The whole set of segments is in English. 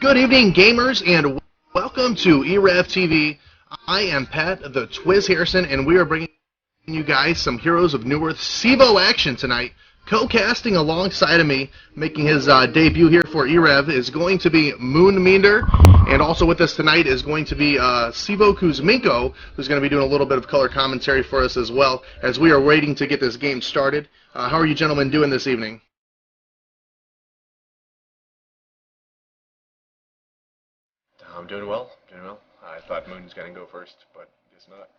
Good evening, gamers, and welcome to e-rev TV. I am Pat, the Twiz Harrison, and we are bringing you guys some Heroes of New Earth CEVO action tonight. Co-casting alongside of me, making his debut here for e-rev, is going to be Moonmeander, and also with us tonight is going to be CEVO Kuzminko, who's going to be doing a little bit of color commentary for us as well, as we are waiting to get this game started. How are you gentlemen doing this evening? I'm doing well, I thought Moon was going to go first, but guess not.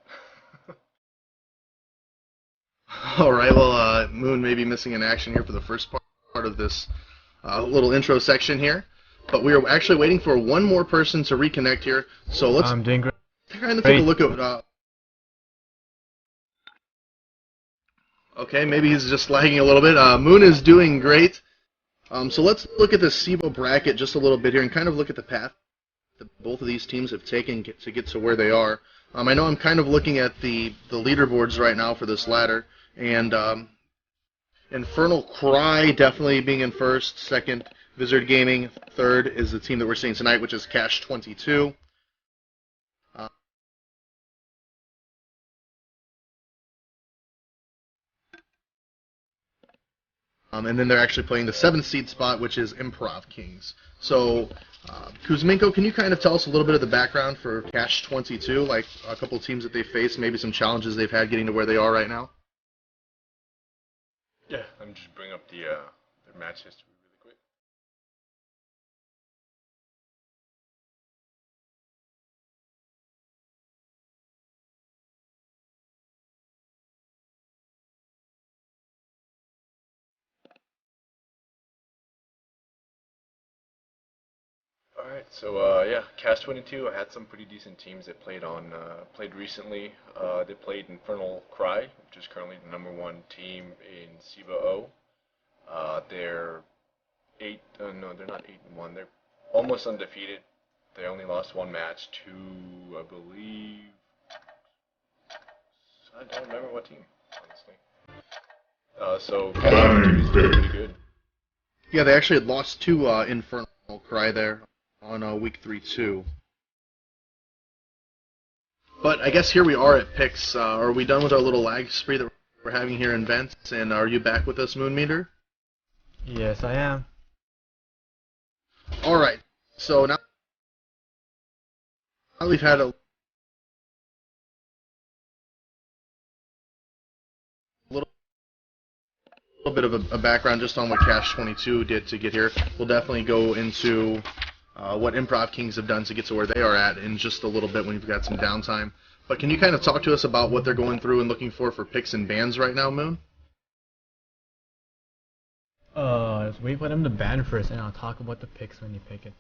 All right, well, Moon may be missing in action here for the first part of this little intro section here, but we are actually waiting for one more person to reconnect here, so let's I'm doing great. kind of take a look at... okay, maybe he's just lagging a little bit. Moon is doing great. So let's look at the CEVO bracket just a little bit here and kind of look at the path that both of these teams have taken to get to where they are. I know I'm kind of looking at the leaderboards right now for this ladder, and Infernal Cry definitely being in first, second Wizard Gaming, third is the team that we're seeing tonight, which is Cash22. And then they're actually playing the 7th seed spot, which is Improv Kings. So, Kuzminko, can you kind of tell us a little bit of the background for Cash22, like a couple of teams that they faced, maybe some challenges they've had getting to where they are right now? Yeah, I'm just bringing up their match history really quick. Alright, so yeah, Cash22, I had some pretty decent teams that played recently. They played Infernal Cry, which is currently the #1 team in CEVO. They're no, they're not 8-1. They're almost undefeated. They only lost one match to, I believe, I don't remember what team, honestly. So Cash22 is pretty good. Yeah, they actually had lost to Infernal Cry there on week 3 too. But I guess here we are at picks. Are we done with our little lag spree that we're having here in Vents? And are you back with us, Moonmeander? Yes, I am. All right. So now we've had a little bit of a background just on what Cash22 did to get here. We'll definitely go into what Improv Kings have done to get to where they are at in just a little bit when you've got some downtime. But can you kind of talk to us about what they're going through and looking for picks and bans right now, Moon? Let's wait for them to ban first, and I'll talk about the picks when you pick it.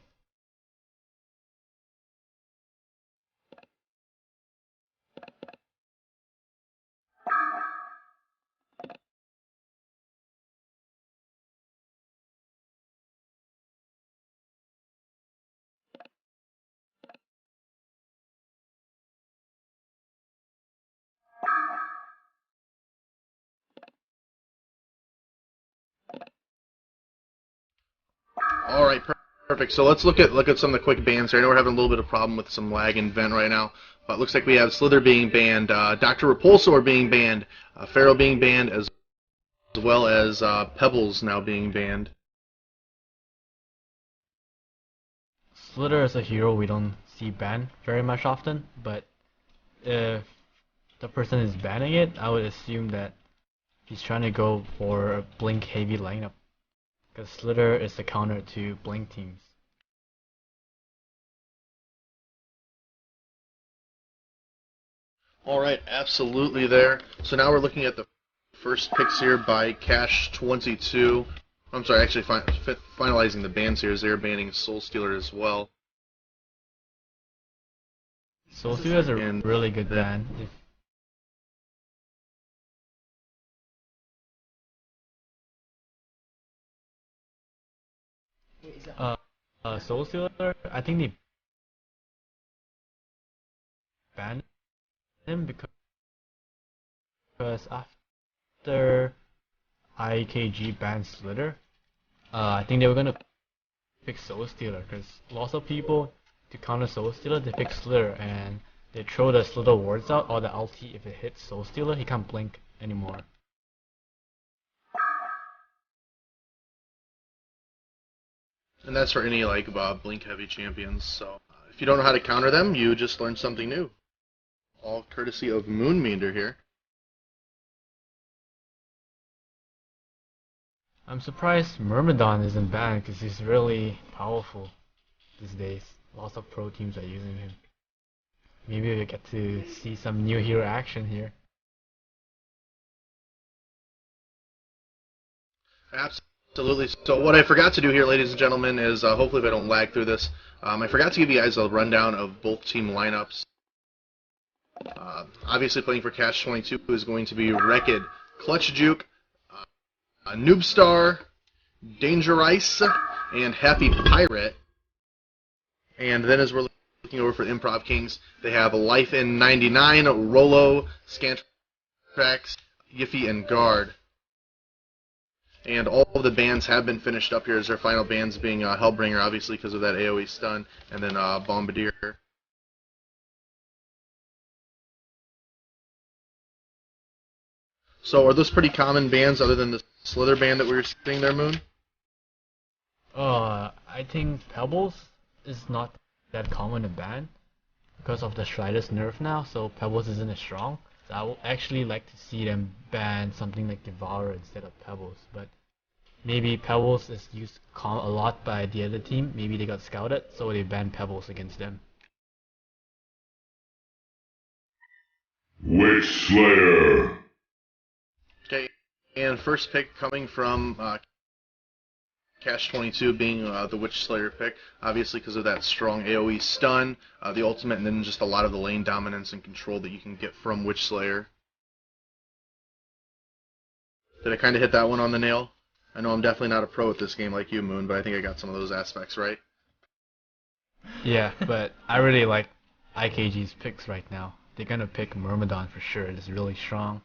All right, perfect. So let's look at some of the quick bans here. I know we're having a little bit of problem with some lag in Vent right now, but it looks like we have Slither being banned, Dr. Repulsor being banned, Pharaoh being banned, as well as Pebbles now being banned. Slither is a hero we don't see banned very much often, but if the person is banning it, I would assume that he's trying to go for a blink heavy lineup, because Slither is the counter to blink teams. All right, absolutely there. So now we're looking at the first picks here by Cash22. I'm sorry, actually finalizing the bans here as they're banning Soul Stealer as well. Soul Stealer is a really good ban. Soul Stealer, I think they banned him because after IKG banned Slither, I think they were gonna pick Soul Stealer, because lots of people, to counter Soul Stealer, they pick Slither, and they throw the Slither wards out, or the ulti, if it hits Soul Stealer, he can't blink anymore. And that's for any like blink heavy champions. So if you don't know how to counter them, you just learn something new. All courtesy of Moonmeander here. I'm surprised Myrmidon isn't banned because he's really powerful these days. Lots of pro teams are using him. Maybe we get to see some new hero action here. Absolutely. So what I forgot to do here, ladies and gentlemen, is hopefully if I don't lag through this, I forgot to give you guys a rundown of both team lineups. Obviously playing for Cash22 is going to be Wrecked, Clutch Juke, Noobstar, Danger Ice, and Happy Pirate. And then as we're looking over for Improv Kings, they have Life in 99, Rolo, Scantrax, Yiffy, and Guard. And all of the bans have been finished up here as their final bans being Hellbringer, obviously because of that AoE stun, and then Bombardier. So are those pretty common bans other than the Slither ban that we were seeing there, Moon? I think Pebbles is not that common to ban because of the Strider's nerf now, so Pebbles isn't as strong. So I would actually like to see them ban something like Devourer instead of Pebbles, but maybe Pebbles is used a lot by the other team. Maybe they got scouted, so they banned Pebbles against them. Witch Slayer. Okay, and first pick coming from Cash22 being the Witch Slayer pick, obviously because of that strong AoE stun, the ultimate, and then just a lot of the lane dominance and control that you can get from Witch Slayer. Did I kind of hit that one on the nail? I know I'm definitely not a pro at this game like you, Moon, but I think I got some of those aspects right. Yeah, but I really like IKG's picks right now. They're gonna pick Myrmidon for sure. It's really strong.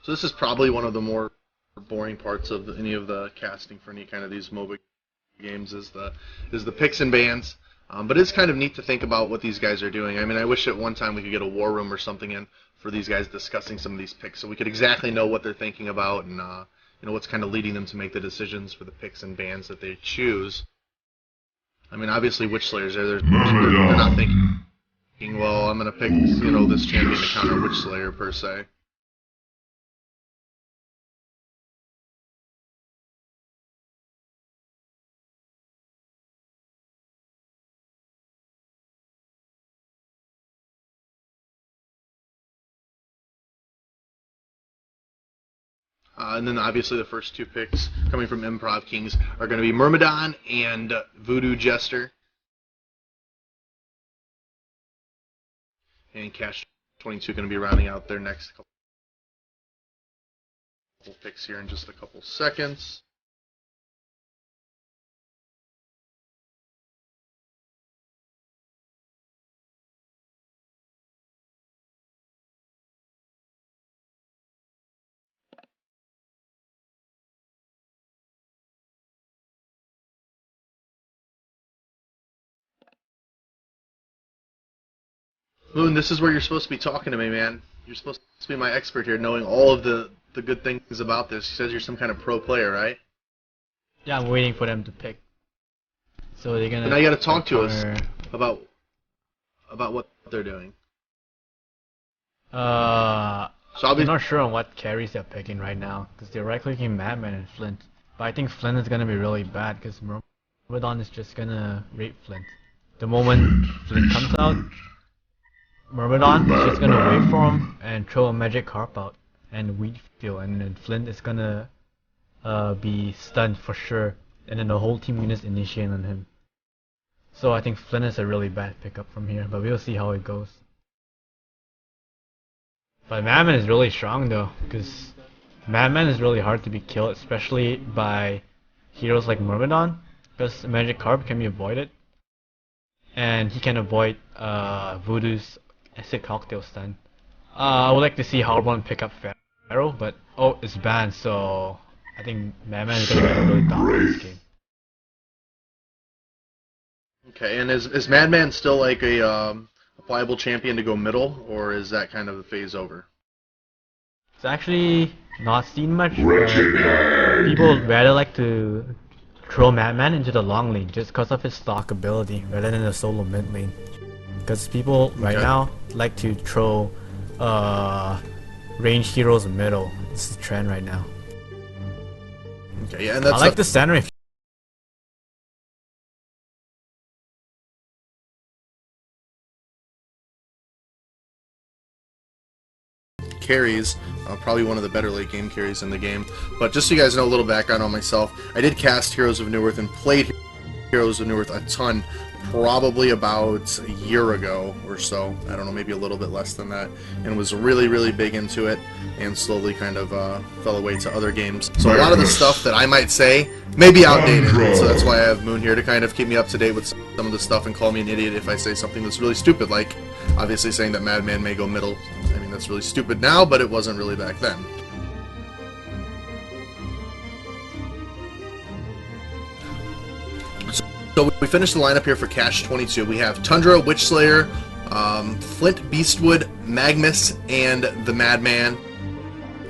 So this is probably one of the more boring parts of any of the casting for any kind of these MOBA games is the picks and bans. But it's kind of neat to think about what these guys are doing. I mean, I wish at one time we could get a war room or something in for these guys discussing some of these picks, so we could exactly know what they're thinking about and what's kind of leading them to make the decisions for the picks and bans that they choose. I mean, obviously, Witch Slayers they're not thinking, well, I'm going to pick this champion to counter Witch Slayer per se. And then obviously the first two picks coming from Improv Kings are going to be Myrmidon and Voodoo Jester. And Cash22 going to be rounding out their next couple picks here in just a couple seconds. Moon, this is where you're supposed to be talking to me, man. You're supposed to be my expert here, knowing all of the good things about this. You said you're some kind of pro player, right? Yeah, I'm waiting for them to pick. So they're gonna. And now you got to talk to us about what they're doing. So I'm not sure on what carries they're picking right now, because they're right-clicking Madman and Flint. But I think Flint is gonna be really bad, because Myrmidon is just gonna rape Flint. The moment Flint comes out, Myrmidon is just gonna wait for him and throw a magic carp out and weed field, and then Flint is gonna be stunned for sure, and then the whole team units initiate on him. So I think Flint is a really bad pickup from here, but we'll see how it goes. But Madman is really strong though, because Madman is really hard to be killed, especially by heroes like Myrmidon, because Magic Carp can be avoided, and he can avoid Voodoo's Acid Cocktail stun. I would like to see Harbon pick up Pharaoh, but oh, it's banned, so I think Madman is gonna get really dominant this game. Okay, and is Madman still like a playable champion to go middle, or is that kind of the phase over? It's actually not seen much, but people rather like to throw Madman into the long lane just because of his stock ability rather than the solo mid lane. Because people right now like to throw ranged heroes middle. It's the trend right now. Okay, yeah, and that's I like the center. Carries, probably one of the better late game carries in the game. But just so you guys know a little background on myself, I did cast Heroes of Newerth and played Heroes of Newerth a ton, probably about a year ago or so. I don't know, maybe a little bit less than that, and was really big into it, and slowly kind of fell away to other games. So a lot of the stuff that I might say may be outdated, so that's why I have Moon here to kind of keep me up to date with some of the stuff and call me an idiot if I say something that's really stupid, like obviously saying that Madman may go middle. I mean, that's really stupid now, but it wasn't really back then. So we finished the lineup here for Cash22. We have Tundra, Witchslayer, Flint, Beastwood, Magnus, and the Madman.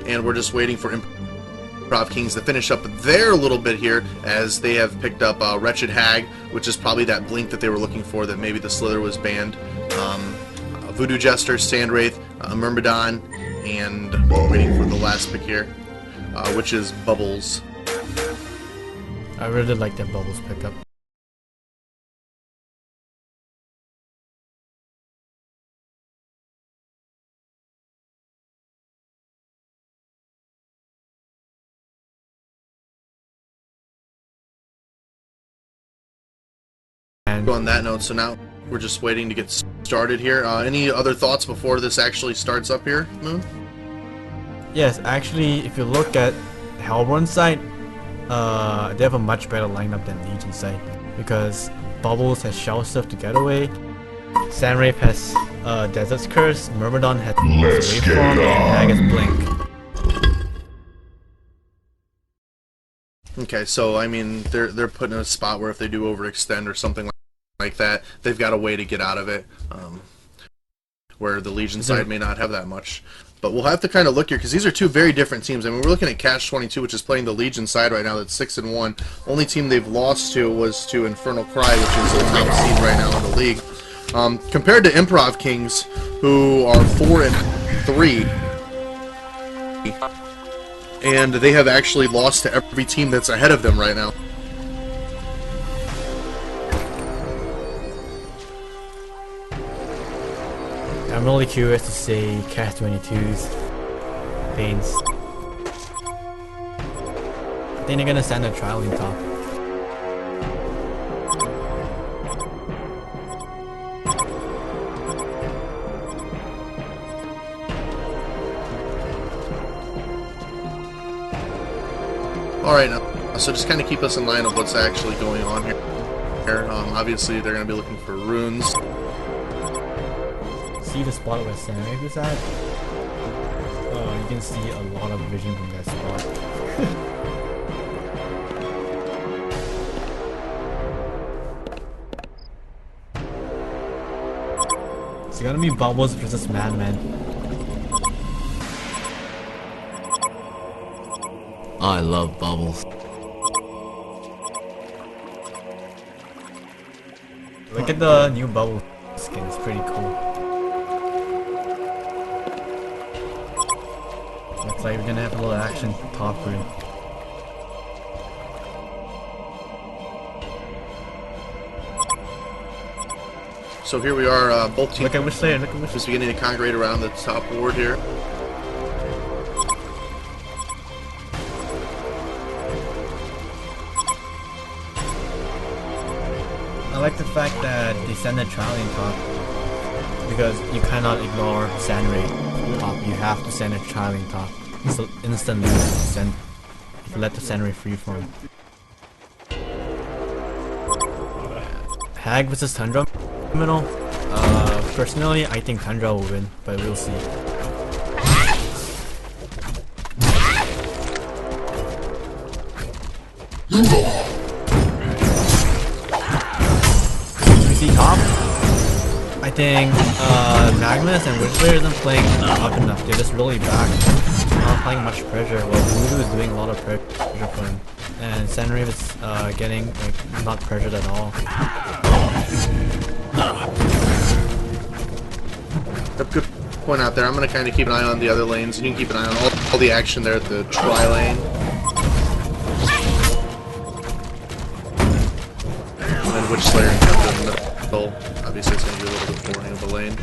And we're just waiting for Improv Kings to finish up their little bit here, as they have picked up Wretched Hag, which is probably that blink that they were looking for, that maybe the Slither was banned. Voodoo Jester, Sandwraith, Myrmidon, and waiting for the last pick here, which is Bubbles. I really like that Bubbles pickup. On that note, so now we're just waiting to get started here. Any other thoughts before this actually starts up here, Moon? Yes, actually, if you look at Hellborn's side, they have a much better lineup than Legion's side, because Bubbles has Shell Stuff to get away, Sandwraith has Desert's Curse, Myrmidon has Waveform, and Hag has Blink. Okay, so I mean, they're put in a spot where if they do overextend or something like that, they've got a way to get out of it, where the Legion side may not have that much. But we'll have to kind of look here, because these are two very different teams. I mean, we're looking at Cash22, which is playing the Legion side right now. That's 6-1. Only team they've lost to was to Infernal Cry, which is the top seed right now in the league. Compared to Improv Kings, who are 4-3, and they have actually lost to every team that's ahead of them right now. I'm really curious to see Cash22's Banes. I think they're gonna send a trial in top. Alright, now, so just kind of keep us in line of what's actually going on here. Obviously, they're going to be looking for runes. See the spot where Sandwraith is at? You can see a lot of vision from that spot. It's gonna be Bubbles versus Madman. I love Bubbles. Look at the new Bubble skin, it's pretty cool. Looks like we're gonna have a little action top grid. So here we are, both teams. Look at which layer, look at which. Just beginning to congregate around the top board here. I like the fact that they send a trial in top, because you cannot ignore Sandwraith top. You have to send a trial in top. It's an instant limit to send if you let the Sandwraith freeform. Hag versus Tundra middle. Personally, I think Tundra will win, but we'll see. We see top. I think Magnus and Witchblade isn't playing up enough. They're just really back. Not applying much pressure. While Voodoo is doing a lot of pressure for him. And Senrave is getting like not pressured at all. Good point out there. I'm going to kind of keep an eye on the other lanes. You can keep an eye on all the action there at the tri-lane. And then Witch Slayer comes in the middle. Obviously it's going to be a little bit boring of a lane.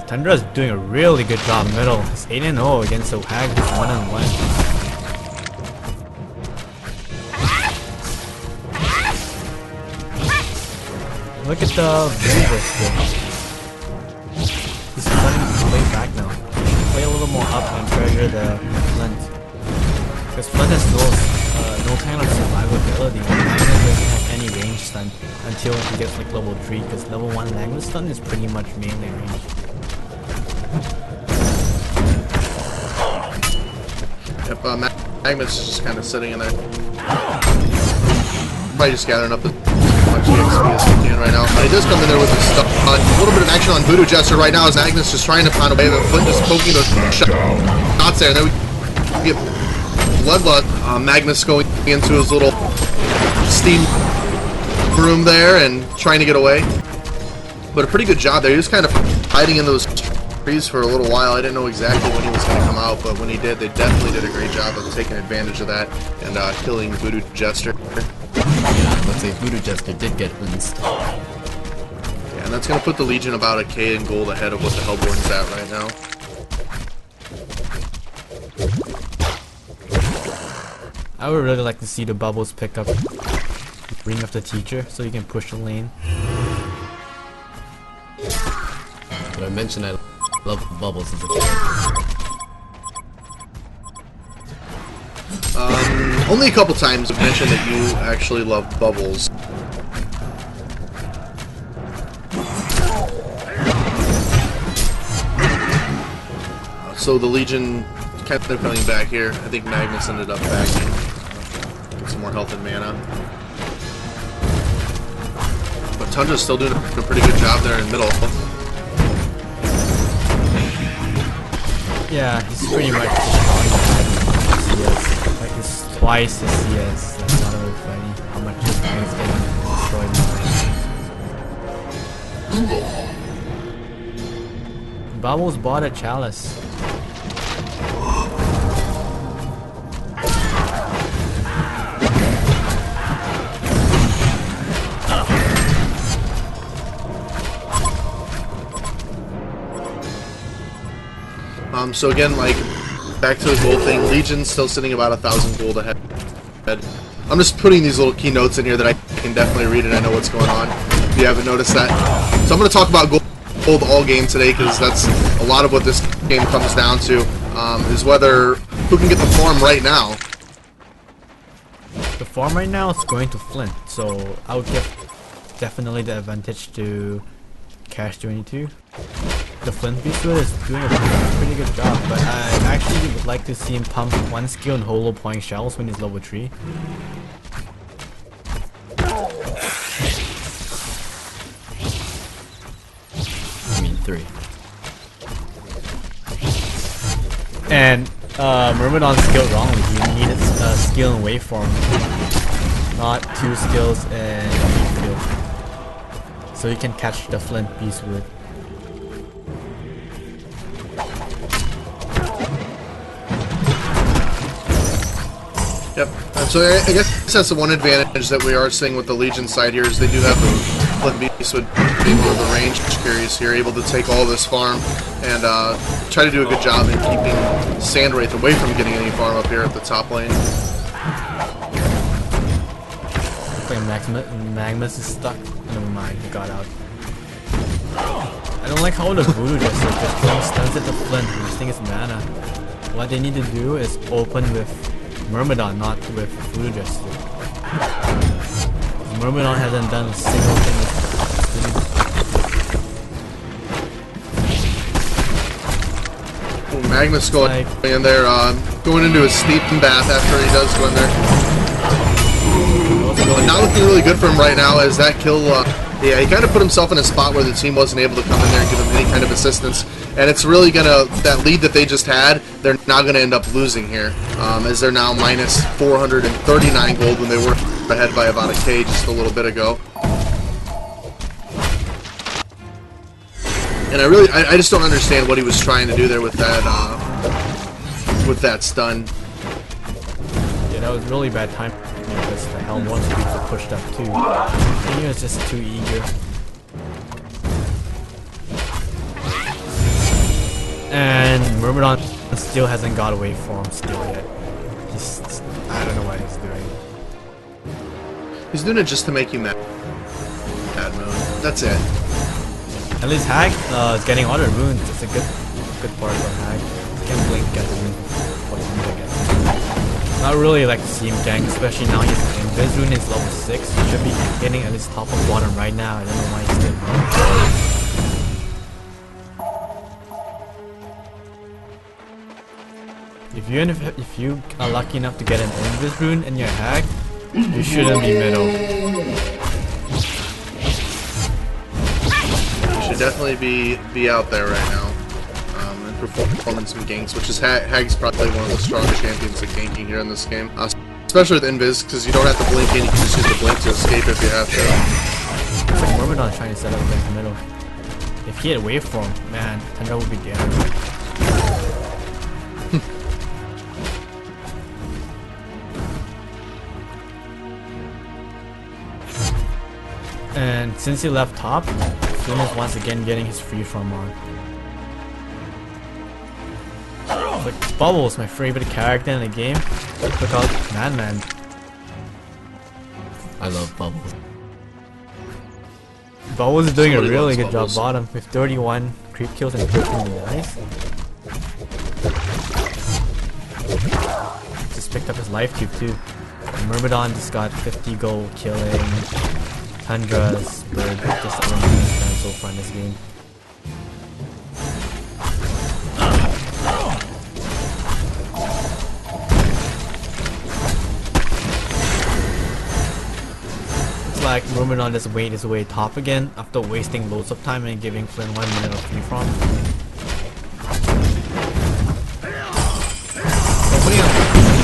Tundra is doing a really good job middle. It's 8-0 against the Hag who's 1-1. Look at the Vader skill. He's starting to play back now. He should play a little more up and pressure the Flint. Because Flint has no kind of survivability. Magnus doesn't have any range stun until he gets like level 3, because level 1 Magnus stun is pretty much melee range. Yep, Magnus is just kind of sitting in there. Probably just gathering up as much EXP as he can right now. But he does come in there with his stuff. A little bit of action on Voodoo Jester right now as Magnus just trying to find a way. The Flint just poking those shots there. And then we get Bloodlust. Magnus going into his little steam room there and trying to get away. But a pretty good job there. He was kind of hiding in those trees for a little while. I didn't know exactly when he was going to come out, but when he did, they definitely did a great job of taking advantage of that and killing Voodoo Jester. Yeah, let's say Voodoo Jester did get rinsed. Yeah, and that's going to put the Legion about a K in gold ahead of what the Hellborn's at right now. I would really like to see the bubbles pick up Ring of the Teacher so you can push the lane. But I mentioned I love bubbles as a character. Only a couple times I've mentioned that you actually love bubbles. So the Legion kind of coming back here. I think Magnus ended up backing. Get some more health and mana. But Tundra's still doing a pretty good job there in middle. Yeah, he's pretty much destroying the CS. Like it's twice the CS. That's not really funny how much this guy is getting destroyed. Bubbles bought a chalice. So again, like, back to the gold thing, Legion's still sitting about 1,000 gold ahead. I'm just putting these little keynotes in here that I can definitely read and I know what's going on, if you haven't noticed that. So I'm going to talk about gold all game today, because that's a lot of what this game comes down to, is whether who can get the farm right now. The farm right now is going to Flint, so I would give definitely the advantage to Cash22. The Flint Beast is doing a pretty good job, but I actually would like to see him pump one skill and holo point shells when he's level 3. I mean 3. And Myrmidon skilled wrongly. He needed a skill and waveform, not 2 skills and field. So you can catch the Flint Beast with. Yep. And so I guess that's the one advantage that we are seeing with the Legion side here, is they do have the Flint Beast with being one of the range carries here, able to take all this farm and try to do a good job in keeping Sandwraith away from getting any farm up here at the top lane. Magnus is stuck. Never mind, he got out. I don't like how the Voodoo just throwing stuns at the Flint, wasting his mana. what they need to do is open with Myrmidon, not with Voodoo Jester. Myrmidon hasn't done a single thing with Magnus going in there, going into his steep bath after he does go in there. Not looking really good for him right now as that kill, yeah, he kind of put himself in a spot where the team wasn't able to come in there and give him any kind of assistance. And it's really gonna, that lead that they just had, they're now gonna end up losing here, as they're now minus 439 gold when they were ahead by about a K just a little bit ago. And I just don't understand what he was trying to do there with that stun. Yeah, that was really bad time because the Helm 1 speeds are pushed up too. I think he was just too eager. And Myrmidon still hasn't got away from skill yet. I don't know what he's doing. He's doing it just to make you mad. Bad moon. That's it. At least Hag is getting other runes. It's a good part for Hag. He can blink get the rune. Not really like to see him gank, especially now he's in. His rune is level 6. He should be getting at least top of bottom right now. I don't know why he's still If you are lucky enough to get an Invis rune in your Hag, you shouldn't be middle. Should definitely be out there right now, and performing some ganks, which is Hag's probably one of the strongest champions at ganking here in this game, especially with Invis, because you don't have to blink in, you can just use the blink to escape if you have to. It's like Myrmidon's trying to set up against the middle. If he had waveform, man, Tundra would be dead. And since he left top, Flynn is once again getting his free from on. Like Bubbles, my favorite character in the game, took out Man. I love Bubbles. Bubbles is doing a Somebody really loves good Bubbles. job bottom with 31 creep kills and 13 denies. Just picked up his life cube too. And Myrmidon just got 50 gold killing Tundra's bird. Just eliminating so far in this game. Like Myrmidon just made his way top again after wasting loads of time and giving Flynn 1 minute of free from. So putting up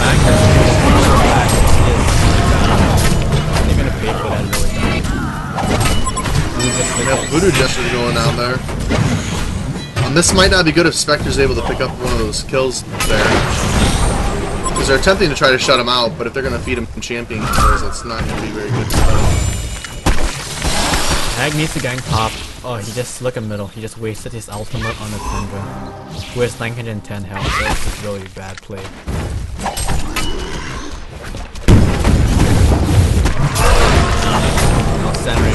Magnus back is they're gonna pay for that really bad. Voodoo Jester's going down there. This might not be good if Spectre's able to pick up one of those kills there. Because they're attempting to try to shut him out, but if they're going to feed him champion kills, it's not going to be very good stuff. Hag needs to gank top. Oh, he just look at middle. He just wasted his ultimate on the Tundra, who has 910 health, so it's just really bad play.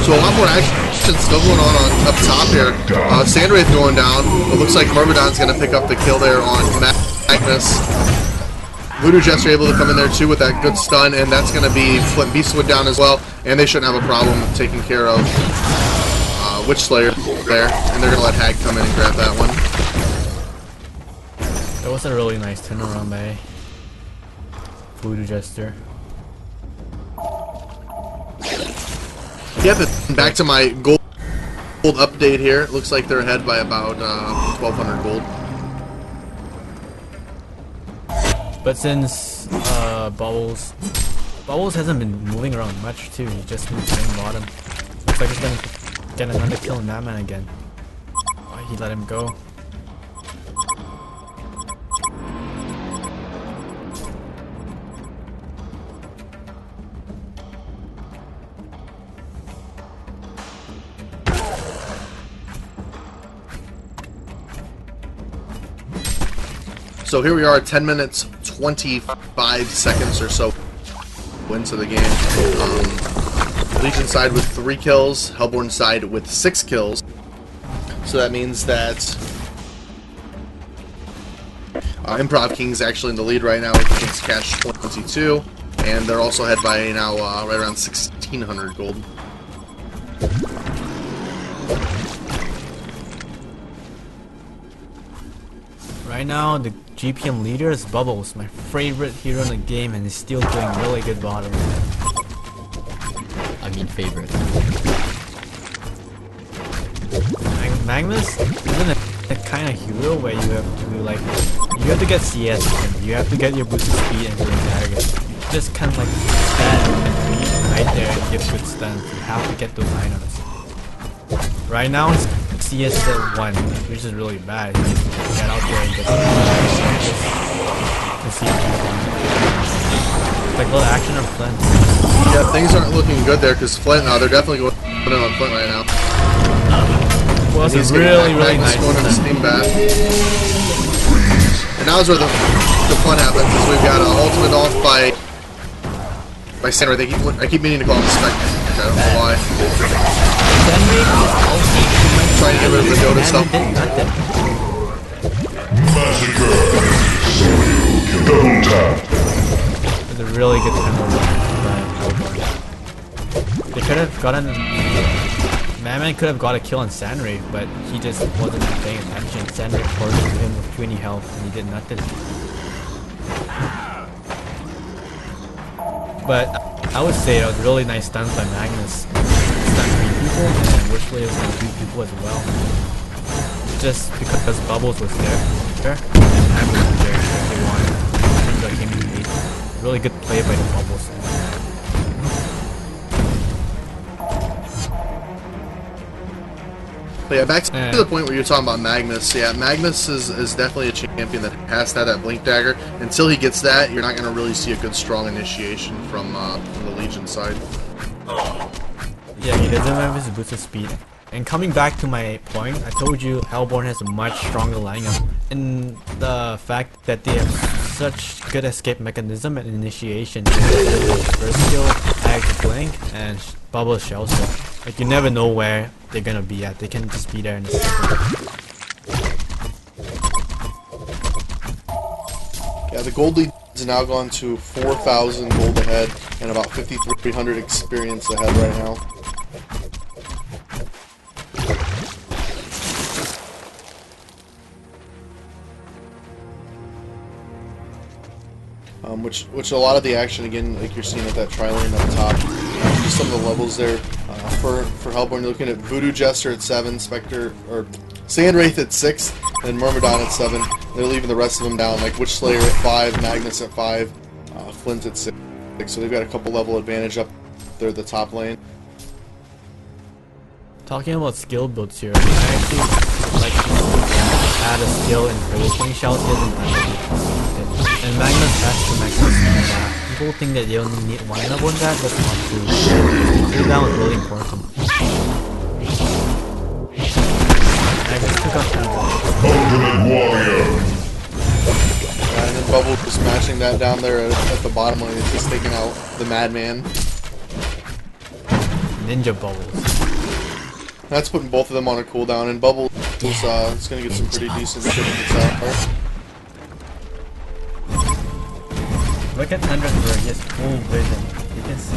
So a lot more action still going on up top here. Sandwraith going down. It looks like Myrmidon's going to pick up the kill there on Magnus. Voodoo Jester able to come in there too with that good stun, and that's going to be Flint Beastwood down as well, and they shouldn't have a problem taking care of Witch Slayer there, and they're going to let Hag come in and grab that one. That was a really nice turnaround by Voodoo Jester. Yep, and back to my gold update here. It looks like they're ahead by about 1,200 gold. But since Bubbles hasn't been moving around much too, he just moved in bottom. Looks like he's gonna get another kill on that man again. Oh, he let him go. So here we are, 10 minutes, 25 seconds or so into the game. Legion side with 3 kills, Hellborn side with 6 kills. So that means that Improv King's actually in the lead right now against Cash22, and they're also ahead by now right around 1,600 gold. Right now, the GPM leader is Bubbles, my favorite hero in the game, and he's still doing really good bottom. I mean favorite. Magnus isn't a kind of hero where you have to get CS and you have to get your boosted speed and your dagger. You just kind of like stand and read right there and get good stuns. You have to get those items. Right now, CS is at 1, which is really bad. You get out there and get some like a little action on Flint. Yeah, things aren't looking good there because Flint, they're definitely going in on Flint right now. Well, it's really nice. Going to the steam bat. And now is where the fun happens. Is we've got an ultimate off by Sandra. I keep meaning to call him Spectre. I don't know why. Trying to get rid of the Dota stuff. Double tap. It's a really good tempo. They could have gotten. Madman could have got a kill on Sandray, but he just wasn't paying attention. Sandray forced him with 20 health and he did nothing. But I would say it was really nice stuns by Magnus. Stunned 3 people and Witchblade was going 3 people as well. Just because Bubbles was there and Magnus was there if they wanted. Seems like him in lead. Really good play by the Bubbles. But yeah, back to the point where you're talking about Magnus. Yeah, Magnus is definitely a champion that has to have that Blink Dagger. Until he gets that, you're not going to really see a good, strong initiation from the Legion side. Yeah, he doesn't have his boosted speed. And coming back to my point, I told you Hellborn has a much stronger lineup. And the fact that they have such good escape mechanism and initiation. First skill, Ag Blink, and Bubble Shelter. Like, you never know where they're gonna be at. They can just be there in a second. Yeah, the gold lead has now gone to 4,000 gold ahead and about 5,300 experience ahead right now. Which a lot of the action, again, like you're seeing at that tri-lane up top, just some of the levels there. For Hellborn, you're looking at Voodoo Jester at 7, Spectre, or Sandwraith at 6, and Myrmidon at 7. They're leaving the rest of them down, like Witch Slayer at 5, Magnus at 5, Flint at 6. So they've got a couple level advantage up there at the top lane. Talking about skill builds here, I actually like to add a skill in Rolling Shells and Magnus has to max. People think that you only need 1 level in that, that's not true. Cooldown is really important. Magnus took off Ultimate Warrior. And then Bubble just smashing that down there at the bottom lane. It's just taking out the Madman. Ninja Bubbles. That's putting both of them on a cooldown, and Bubble is going to get some pretty decent shit in the tower. Look at Thunderbird, he has full vision. You can see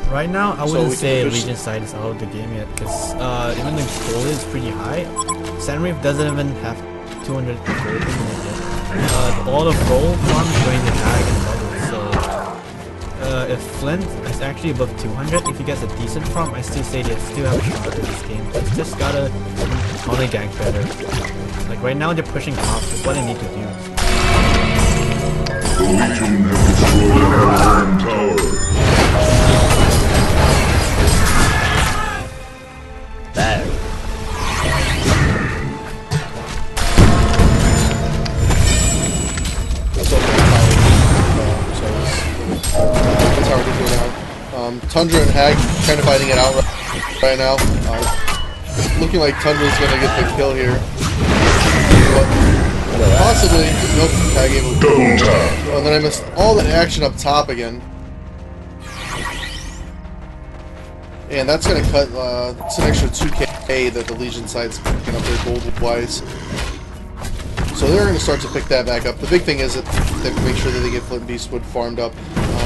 right now, I wouldn't say Legion side is out of the game yet, because even the goal is pretty high. Sandreef doesn't even have 200 gold in it yet. All the gold farms going to Hag and Bubble, so if Flint is actually above 200, if he gets a decent farm, I still say they still have a shot in this game. It's just gotta counter gank better. Like right now they're pushing top, that's what they need to do. The Legion have destroyed a Hellborn tower. Bad. Tundra and Hag kind of fighting it out right now. Looking like Tundra's gonna get the kill here. But possibly, nope, tag game. Double tap. Oh, and then I missed all that action up top again. And that's gonna cut, it's an extra 2k that the Legion side's picking up their gold-wise. So they're gonna start to pick that back up. The big thing is that they have to make sure that they get Flint and Beastwood farmed up,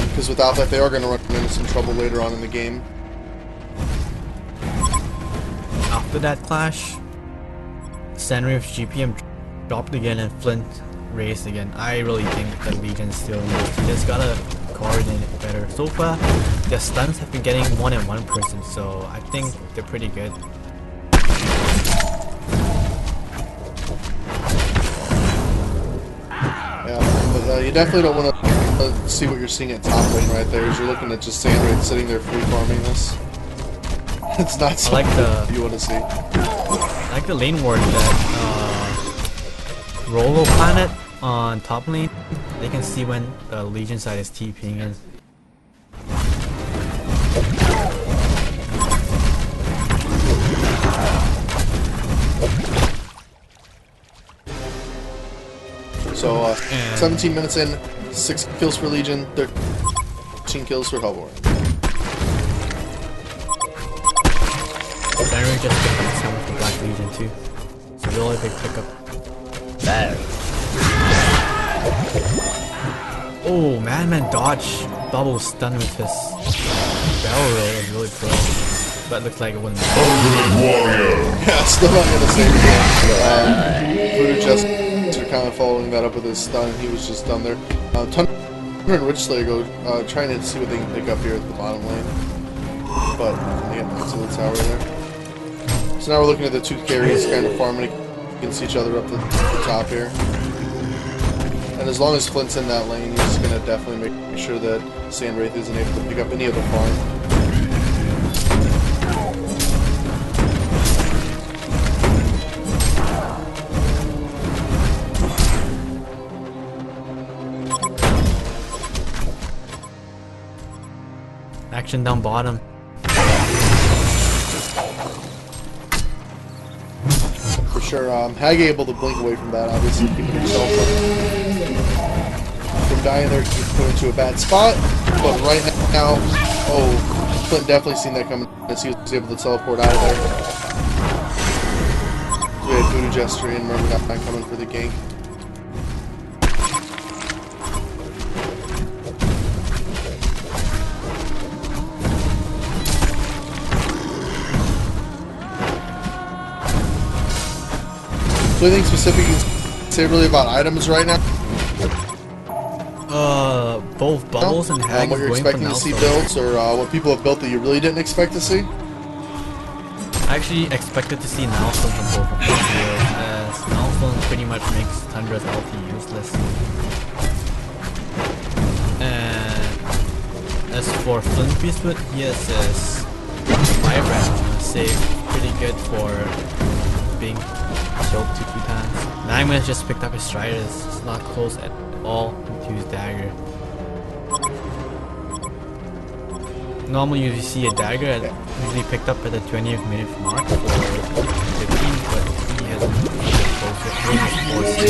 because without that they are gonna run into some trouble later on in the game. After that clash, Sandreef's GPM dropped again and Flint raised again. I really think that Legion still needs to just gotta coordinate it better. So far, their stuns have been getting more than one person, so I think they're pretty good. Yeah, but you definitely don't want to see what you're seeing at top lane right there, as you're looking at just Sandreef sitting there free farming this. It's not something you want to see. I like the lane ward that Rolo planet on top lane. They can see when the Legion side is TPing in. So 17 minutes in, 6 kills for Legion, 13 kills for Hellborn. Sandreef just picked up some for Black Legion too. So really big pickup. Bad. Oh, Madman dodge double stun with his barrel roll is really pro. But looks like it wouldn't matter. Ultimate Warrior. Yeah, still not gonna save it. Voodoo Jester kind of following that up with his stun. He was just done there. Thunder and Witchslayer go trying to see what they can pick up here at the bottom lane. But they get back to the tower there. So now we're looking at the two carries kind of farming against each other up the top here. And as long as Flint's in that lane, he's going to definitely make sure that Sandwraith isn't able to pick up any of the farm. Action down bottom. For sure, Hag able to blink away from that, obviously keeping himself from dying there, put into a bad spot. But right now, oh, Flint definitely seen that coming as he was able to teleport out of there. So we had Voodoo Jester and remember that guy coming for the gank. So anything specific you can say really about items right now? Both Bubbles and Hag what you're going expecting for to see Malphite. builds, or what people have built that you really didn't expect to see? I actually expected to see Malphite from both of these heroes, as Malphite pretty much makes Tundra's LP useless. And as for Flint Beastwood, he has his Firebrand save pretty good for being killed 2 times. Magma's just picked up his Striders, it's not close at all to his dagger. Normally you see a dagger usually picked up at the 20th minute mark for the team, but he hasn't been closer.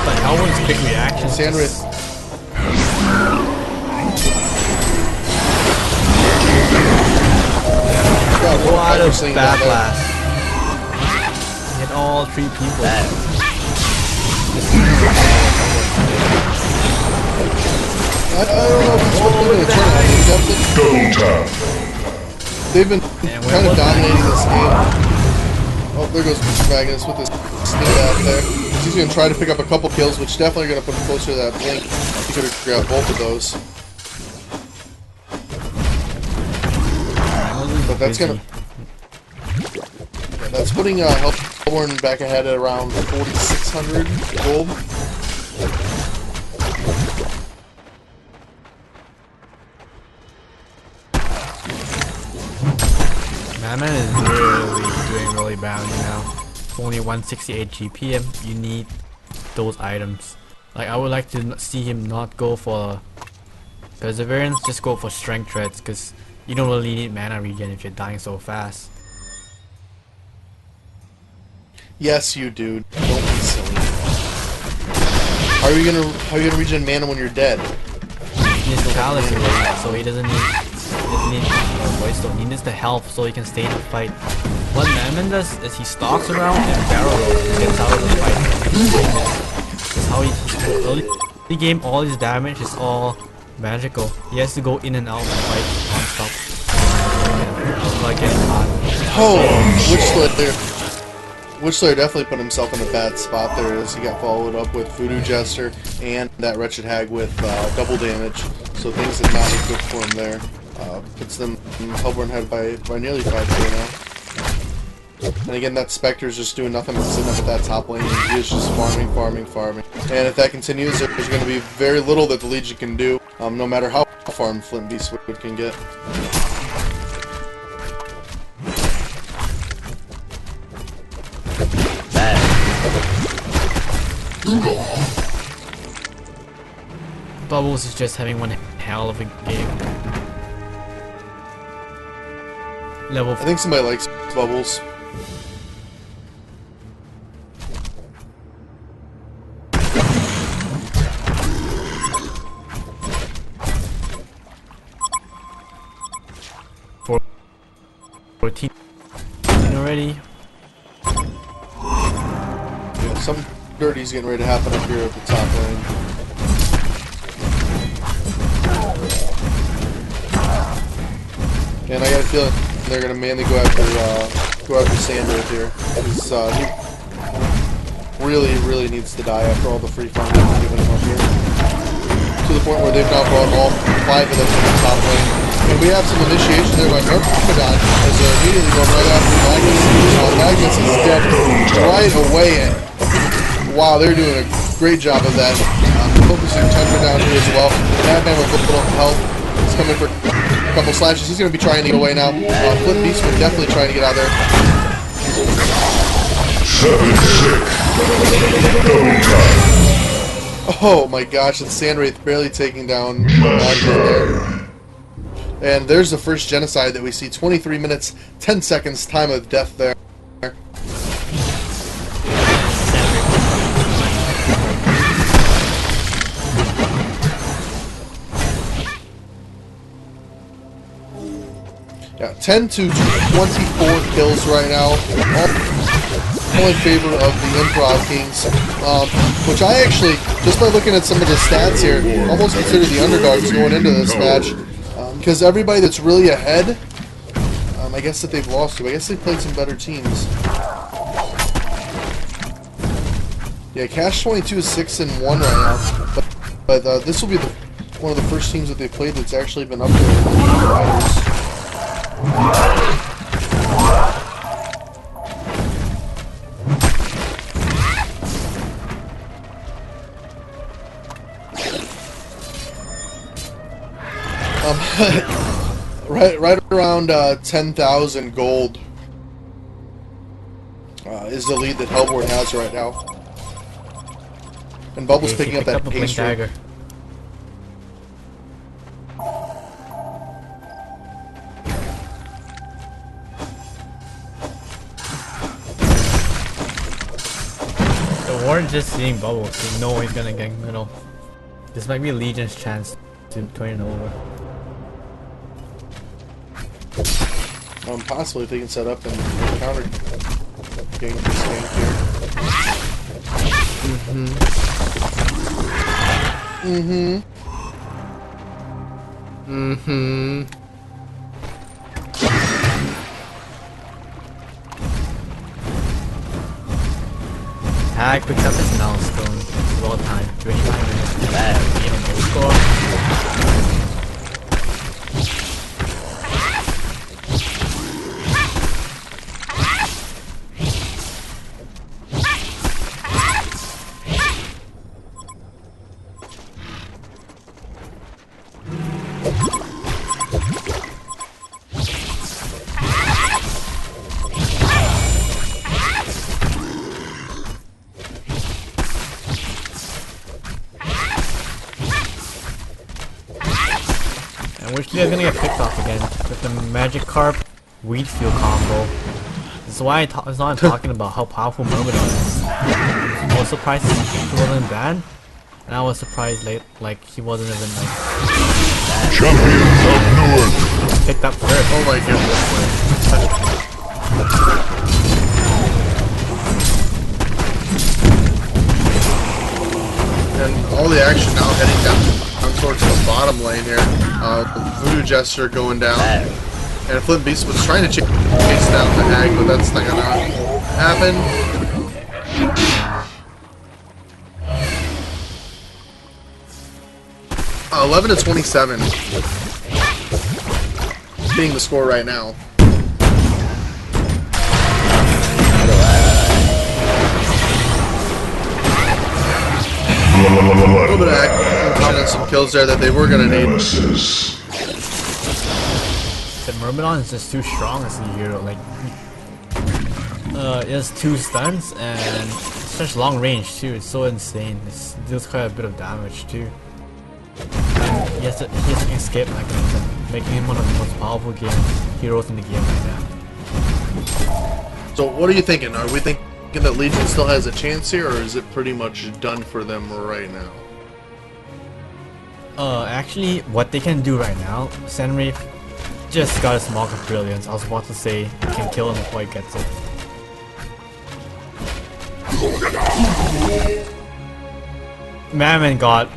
But Hellborn's quick reaction. Sandwich. What a bad blast. Hit all 3 people. I don't know if it's what they're going to turn out. Double tap. They've been kind of dominating this game. Oh, there goes Magnus with his sneak out there. He's going to try to pick up a couple kills, which definitely going to put him closer to that blink. He could have grabbed both of those. But that's going to... That's putting Hellborn back ahead at around 4,600 gold. Madman is really doing really badly now. only 168 GPM, you need those items. Like, I would like to see him not go for Perseverance, just go for Strength Treads, because you don't really need mana regen if you're dying so fast. Yes, you do. Don't be silly. How are you gonna regen mana when you're dead? He needs Chalice already, so he doesn't need Void Stone. He needs the health so he can stay in the fight. What Madman does is he stalks around and barrel rolls and gets out of the fight. That's how early game, all his damage is all magical. He has to go in and out of the fight non-stop. Like getting hot. Oh, Witchslayer definitely put himself in a bad spot there as he got followed up with Voodoo Jester and that Wretched Hag with double damage, so things did not look good for him there. Puts them Hellborn ahead by nearly 5k now. And again, that Spectre's just doing nothing but sitting up at that top lane. He is just farming. And if that continues, there's going to be very little that the Legion can do, no matter how farmed Flint Beastwood can get. Bubbles is just having one hell of a game. Level. I think somebody likes Bubbles. For 14 already. Yeah, some dirty's getting ready to happen up here at the top lane. And I got a feeling they're gonna mainly go after Sandwraith here. Because he really needs to die after all the free farm they've given him up here. To the point where they've now brought all 5 of them to the top lane. And we have some initiation there by Mercadon as they're immediately going right after Magnus. Magnus is dead right away. Wow, they're doing a great job of that. Focusing Tundra down here as well. Madman with a little help. He's coming for a couple slashes. He's going to be trying to get away now. Flint Beastman definitely trying to get out there. 7-6. Oh my gosh, and Sandwraith barely taking down Madman there. And there's the first genocide that we see. 23 minutes, 10 seconds, time of death there. Yeah, 10 to 24 kills right now, all in favor of the Improv Kings, which I actually, just by looking at some of the stats here, almost consider the underdogs going into this match, because everybody that's really ahead, I guess that they've lost to. I guess they played some better teams. Yeah, Cash22 is 6-1 right now, but this will be one of the first teams that they played that's actually been up there. Right around 10,000 gold is the lead that Hellborn has right now, and Bubble's picking up that pace rate. Or just seeing Bubbles, you know he's gonna gank middle. This might be Legion's chance to turn it over. Possibly if they can set up and counter gank this gank here. Hag picks up his milestone. It's well timed. 25 minutes left. Even no score. And Wishly is gonna get picked off again with the Magikarp Wheat Fuel combo. This is why I'm talking about how powerful Myrmidon is. I was surprised he wasn't banned, and I was surprised like he wasn't even like Champions of Newark. picked up first. Oh my goodness. And all the action now heading down towards the bottom lane here. Voodoo Jester going down. And Flint Beast was trying to chase down the Hag, but that's not gonna happen. 11-27 being the score right now. A little bit of action and some kills there that they were going to need. The Myrmidon is just too strong as a hero. Like, it has 2 stuns and such long range too. It's so insane. It deals quite a bit of damage too. And he has an escape mechanism, making him one of the most powerful heroes in the game right now. So what are you thinking? Are we thinking that Legion still has a chance here, or is it pretty much done for them right now? Actually, what they can do right now, Senrafe just got a small of brilliance. I was about to say he can kill him before he gets it. Madman got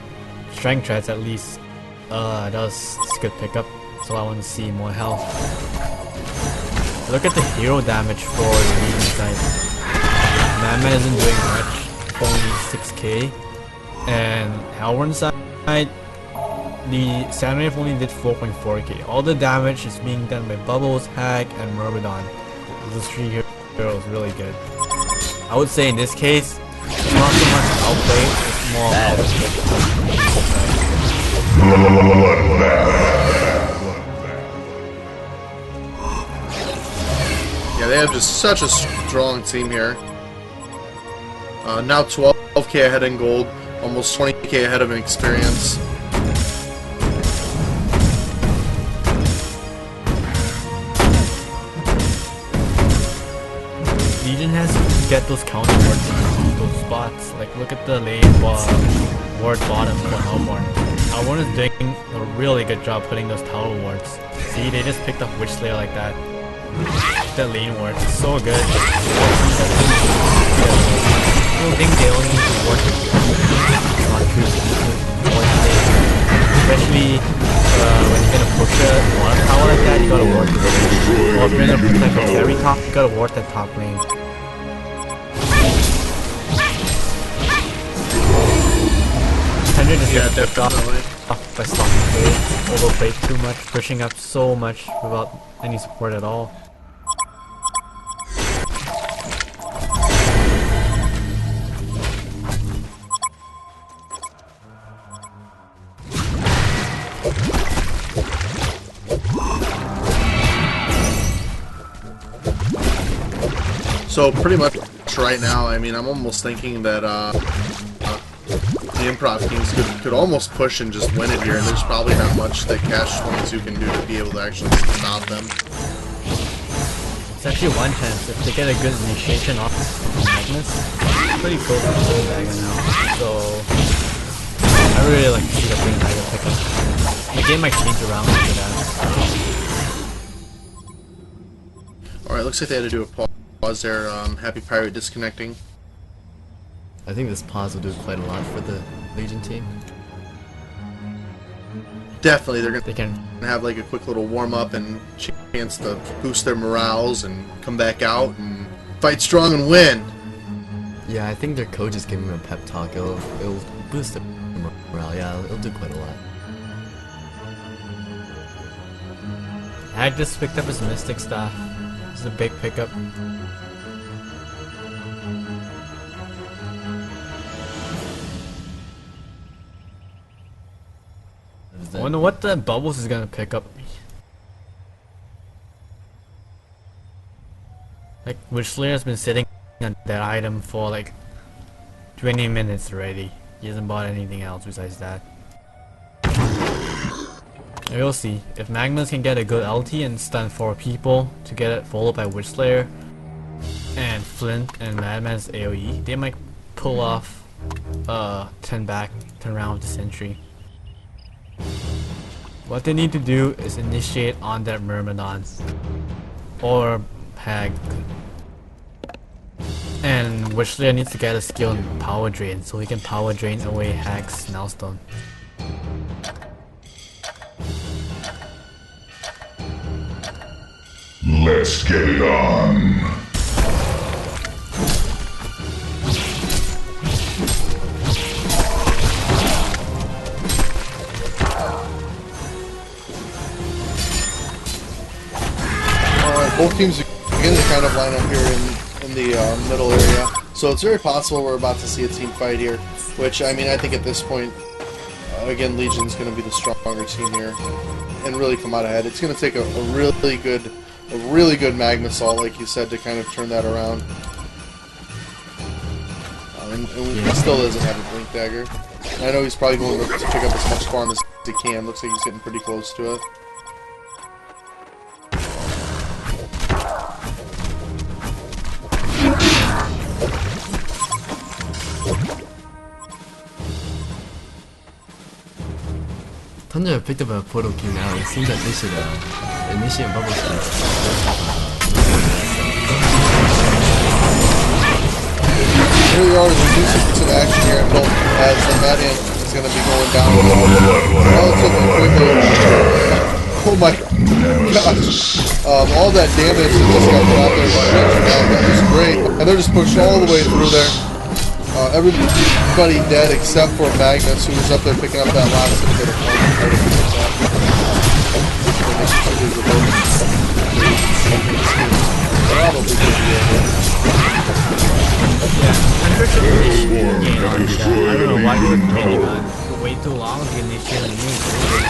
strength treads at least. That was a good pickup, so I want to see more health. Look at the hero damage for the Legion side. Madman isn't doing much, only 6k. And Hellborn side, the Senrafe only did 4.4k. All the damage is being done by Bubbles, Hag, and Myrmidon. Those 3 heroes really good. I would say in this case, it's not so much outplay, it's more outplay. Yeah, they have just such a strong team here. Now 12k ahead in gold, almost 20k ahead of an experience. Legion has to get those counter wards in those spots. Like, look at the lane ward bottom for Hellborn. Hellborn is doing a really good job putting those tower wards. See, they just picked up Witch Slayer like that. That lane ward, so good. I don't think they only need to ward not true. Especially when you're gonna push a water tower like that, you gotta ward the lane. Or if you're gonna protect a carry top, you gotta ward that top lane. Just Yeah, gets definitely. off by stopping play, overplayed too much, pushing up so much without any support at all. So pretty much right now, I mean, I'm almost thinking that the Improv Kings could almost push and just win it here, and there's probably not much that Cash22 can do to be able to actually stop them. It's actually one chance if they get a good initiation off Magnus. It's pretty close to the Green Dagger now, so I really like to see the Green Dagger pick up. The game might change around after that. Alright, looks like they had to do a pause there. Happy Pirate disconnecting. I think this pause will do quite a lot for the Legion team. Definitely, they're They going can to have like a quick little warm-up and chance to boost their morales and come back out and fight strong and win. Yeah, I think their coach is giving them a pep talk. It'll boost their morale. Yeah, it'll do quite a lot. Hag just picked up his Mystic Staff. It's a big pickup. I wonder what the Bubbles is gonna pick up. Like, Witch Slayer has been sitting on that item for like 20 minutes already. He hasn't bought anything else besides that. And we'll see. If Magnus can get a good LT and stun 4 people to get it followed by Witch Slayer and Flint and Madman's AoE, they might pull off 10 round with the Sentry. What they need to do is initiate on that Myrmidon or Hag. And Witch Slayer needs to get a skill in Power Drain so he can Power Drain away Hag's Snellstone. Let's get it on. Both teams begin to kind of line up here in the middle area, so it's very possible we're about to see a team fight here. Which, I mean, I think at this point, again, Legion's going to be the stronger team here and really come out ahead. It's going to take a really good Magma Assault, like you said, to kind of turn that around. And he still doesn't have a Blink Dagger. And I know he's probably going to pick up as much farm as he can. Looks like he's getting pretty close to it. Thunder picked up a portal key now. It seems that they should initiate bubble spell. Here we are, there's some action here in Bolt as the Madian is going to be going down relatively quickly. Oh my gosh. All that damage that just got put out there that was great. And they're just pushed all the way through there. Everybody dead except for Magnus, who was up there picking up that last little bit of probably could be able. Yeah, unfortunately, gain on that. I don't know why he was taking way too long to initiate a new group.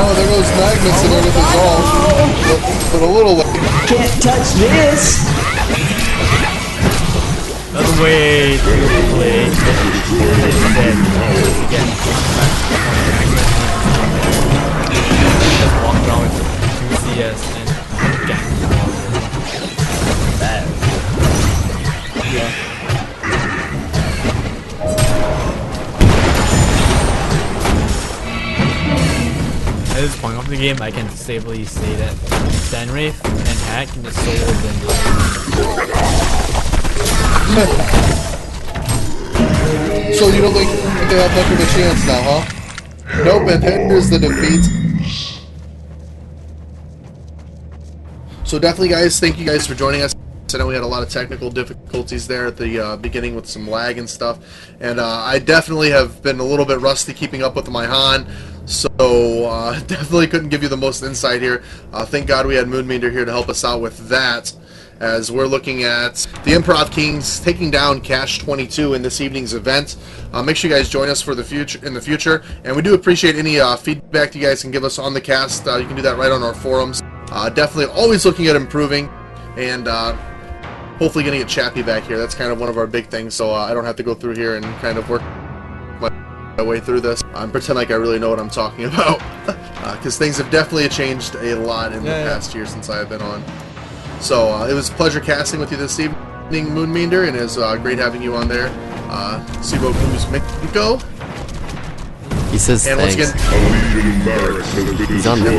Oh, there goes Magnus and there with his ult. But a little late. Can't touch this! Another way to play. Again, just walk around with 2 CS and gang. Bad. Yeah. At this point of the game, I can safely say that Zenwraith and Hack can just solo win. So you don't think they have much of a chance now, huh? Nope, and here's the defeat. So definitely, guys, thank you guys for joining us. I know we had a lot of technical difficulties there at the beginning with some lag and stuff, and I definitely have been a little bit rusty keeping up with my Han, so definitely couldn't give you the most insight here. Thank God we had Moonmeander here to help us out with that, as we're looking at the Improv Kings taking down Cash22 in this evening's event. Make sure you guys join us for the future, and we do appreciate any feedback you guys can give us on the cast. You can do that right on our forums. Definitely always looking at improving, and hopefully going to get Chappie back here. That's kind of one of our big things, so I don't have to go through here and kind of work my way through this and pretend like I really know what I'm talking about, because things have definitely changed a lot in the past year since I've been on. So it was a pleasure casting with you this evening, Moonmeander, and it was great having you on there. Cevo Kuzmiko. He says and thanks. Once again, he's on there.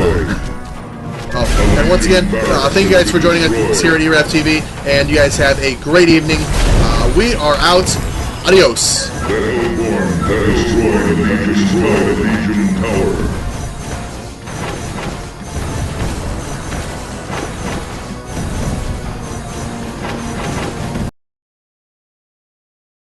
Oh, and once again, thank you guys for joining us here at e-rev TV, and you guys have a great evening. We are out. Adios. The Hellborn has destroyed a Legion Tower.